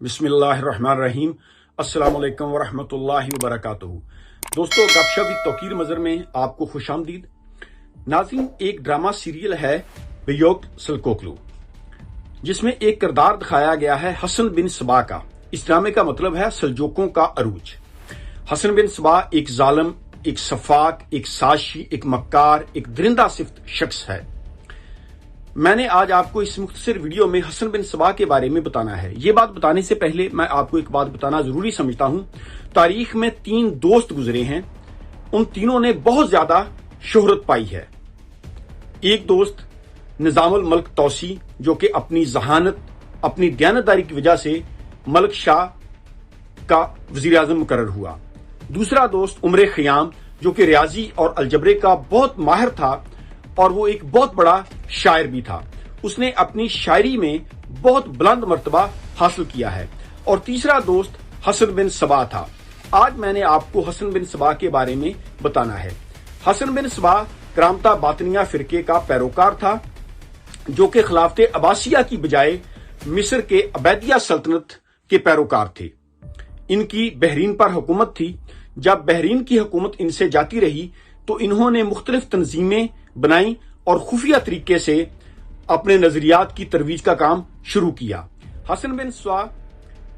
بسم اللہ الرحمن الرحیم۔ السلام علیکم ورحمۃ اللہ وبرکاتہ۔ دوستو، گپ شپ توقیر مظہر میں آپ کو خوش آمدید۔ ناظرین، ایک ڈرامہ سیریل ہے بیوک سلکوکلو، جس میں ایک کردار دکھایا گیا ہے حسن بن صبا کا۔ اس ڈرامے کا مطلب ہے سلجوکوں کا عروج۔ حسن بن صبا ایک ظالم، ایک سفاک، ایک سازشی، ایک مکار، ایک درندہ صفت شخص ہے۔ میں نے آج آپ کو اس مختصر ویڈیو میں حسن بن صبا کے بارے میں بتانا ہے۔ یہ بات بتانے سے پہلے میں آپ کو ایک بات بتانا ضروری سمجھتا ہوں۔ تاریخ میں 3 دوست گزرے ہیں، ان تینوں نے بہت زیادہ شہرت پائی ہے۔ ایک دوست نظام الملک توسی، جو کہ اپنی ذہانت، اپنی دیانتداری کی وجہ سے ملک شاہ کا وزیر اعظم مقرر ہوا۔ دوسرا دوست عمر خیام، جو کہ ریاضی اور الجبرے کا بہت ماہر تھا اور وہ ایک بہت بڑا شاعر بھی تھا۔ اس نے اپنی شاعری میں بہت بلند مرتبہ حاصل کیا ہے۔ اور تیسرا دوست حسن بن صبا تھا۔ آج میں نے آپ کو حسن بن صبا کے بارے میں بتانا ہے۔ حسن بن صبا کرامتہ باطنیہ فرقے کا پیروکار تھا، جو کہ خلافت عباسیہ کی بجائے مصر کے عبیدیہ سلطنت کے پیروکار تھے۔ ان کی بحرین پر حکومت تھی۔ جب بحرین کی حکومت ان سے جاتی رہی تو انہوں نے مختلف تنظیمیں بنائیں اور خفیہ طریقے سے اپنے نظریات کی ترویج کا کام شروع کیا۔ حسن بن صبا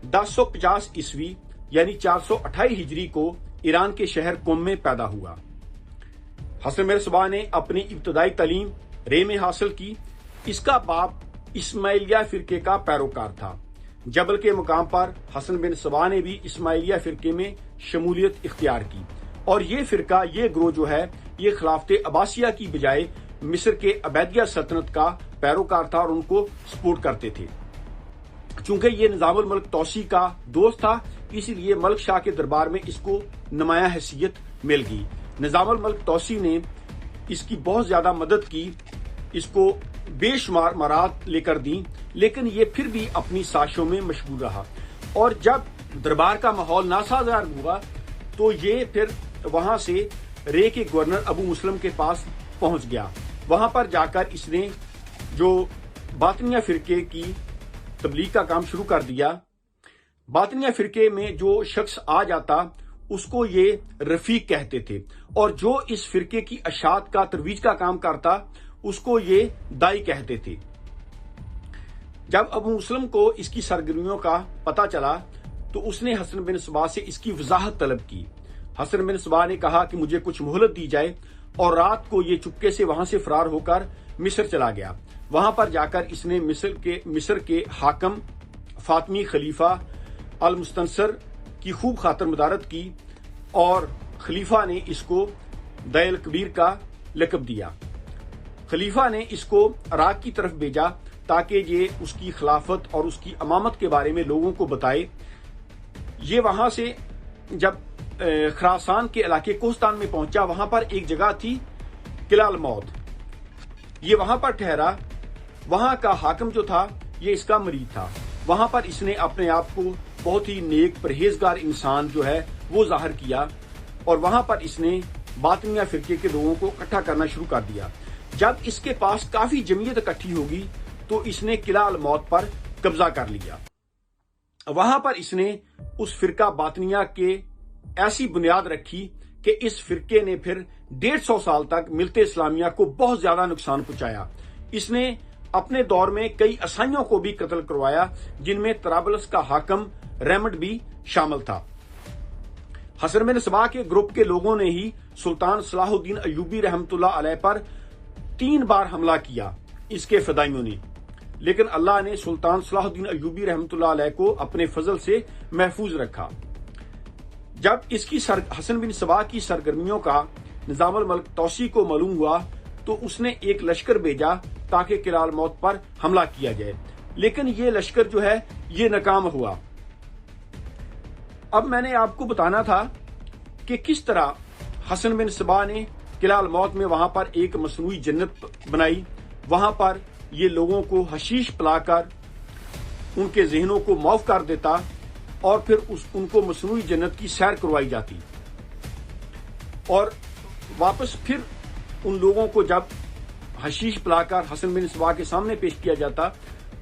1050 عیسوی یعنی 428 ہجری کو ایران کے شہر قم میں پیدا ہوا۔ حسن بن صبا نے اپنی ابتدائی تعلیم رے میں حاصل کی۔ اس کا باپ اسماعیلیہ فرقے کا پیروکار تھا۔ جبل کے مقام پر حسن بن صبا نے بھی اسماعیلیہ فرقے میں شمولیت اختیار کی، اور یہ فرقہ، یہ گروہ جو ہے، یہ خلافت عباسیہ کی بجائے مصر کے عبیدیہ سلطنت کا پیروکار تھا اور ان کو سپورٹ کرتے تھے۔ چونکہ یہ نظام الملک توسی کا دوست تھا، اسی لیے ملک شاہ کے دربار میں اس کو نمایاں حیثیت مل گئی۔ نظام الملک توسی نے اس کی بہت زیادہ مدد کی، اس کو بے شمار مراد لے کر دیں، لیکن یہ پھر بھی اپنی سازشوں میں مشغول رہا۔ اور جب دربار کا ماحول ناسازگار ہوا تو یہ پھر وہاں سے رے کے گورنر ابو مسلم کے پاس پہنچ گیا۔ وہاں پر جا کر اس نے جو باطنیہ فرقے کی تبلیغ کا کام شروع کر دیا۔ باطنیہ فرقے میں جو شخص آ جاتا اس کو یہ رفیق کہتے تھے، اور جو اس فرقے کی اشاعت کا ترویج کا کام کرتا اس کو یہ دائی کہتے تھے۔ جب ابو مسلم کو اس کی سرگرمیوں کا پتہ چلا تو اس نے حسن بن صبا سے اس کی وضاحت طلب کی۔ حسن بن صبا نے کہا کہ مجھے کچھ مہلت دی جائے، اور رات کو یہ چپکے سے وہاں سے فرار ہو کر مصر چلا گیا۔ وہاں پر جا کر اس نے مصر کے حاکم فاطمی خلیفہ المستنصر کی خوب خاطر مدارت کی، اور خلیفہ نے اس کو دائل کبیر کا لقب دیا۔ خلیفہ نے اس کو عراق کی طرف بھیجا تاکہ یہ اس کی خلافت اور اس کی امامت کے بارے میں لوگوں کو بتائے۔ یہ وہاں سے جب خراسان کے علاقے کوہستان میں پہنچا، وہاں پر ایک جگہ تھی قلعہ الموت، یہ وہاں پر ٹھہرا۔ وہاں کا حاکم جو تھا یہ اس کا مرید تھا۔ وہاں پر اس نے اپنے آپ کو بہت ہی نیک پرہیزگار انسان جو ہے وہ ظاہر کیا، اور وہاں پر اس نے باطنیہ فرقے کے لوگوں کو اکٹھا کرنا شروع کر دیا۔ جب اس کے پاس کافی جمعیت اکٹھی ہوگی تو اس نے قلعہ الموت پر قبضہ کر لیا۔ وہاں پر اس نے اس فرقہ باطنیہ کے ایسی بنیاد رکھی کہ اس فرقے نے پھر 150 سال تک ملت اسلامیہ کو بہت زیادہ نقصان پہنچایا۔ اس نے اپنے دور میں کئی عیسائیوں کو بھی قتل کروایا، جن میں طرابلس کا حاکم ریمنڈ بھی شامل تھا۔ حسن بن صبا کے گروپ کے لوگوں نے ہی سلطان صلاح الدین ایوبی رحمۃ اللہ علیہ پر 3 بار حملہ کیا اس کے فدائیوں نے، لیکن اللہ نے سلطان صلاح الدین ایوبی رحمۃ اللہ علیہ کو اپنے فضل سے محفوظ رکھا۔ جب اس کی حسن بن صبا کی سرگرمیوں کا نظام الملک توسی کو معلوم ہوا تو اس نے ایک لشکر بھیجا تاکہ قلعہ الموت پر حملہ کیا جائے، لیکن یہ لشکر جو ہے یہ ناکام ہوا۔ اب میں نے آپ کو بتانا تھا کہ کس طرح حسن بن صبا نے قلعہ الموت میں وہاں پر ایک مصنوعی جنت بنائی۔ وہاں پر یہ لوگوں کو حشیش پلا کر ان کے ذہنوں کو معاف کر دیتا، اور پھر ان کو مصنوعی جنت کی سیر کروائی جاتی، اور واپس پھر ان لوگوں کو جب حشیش پلا کر حسن بن صبا کے سامنے پیش کیا جاتا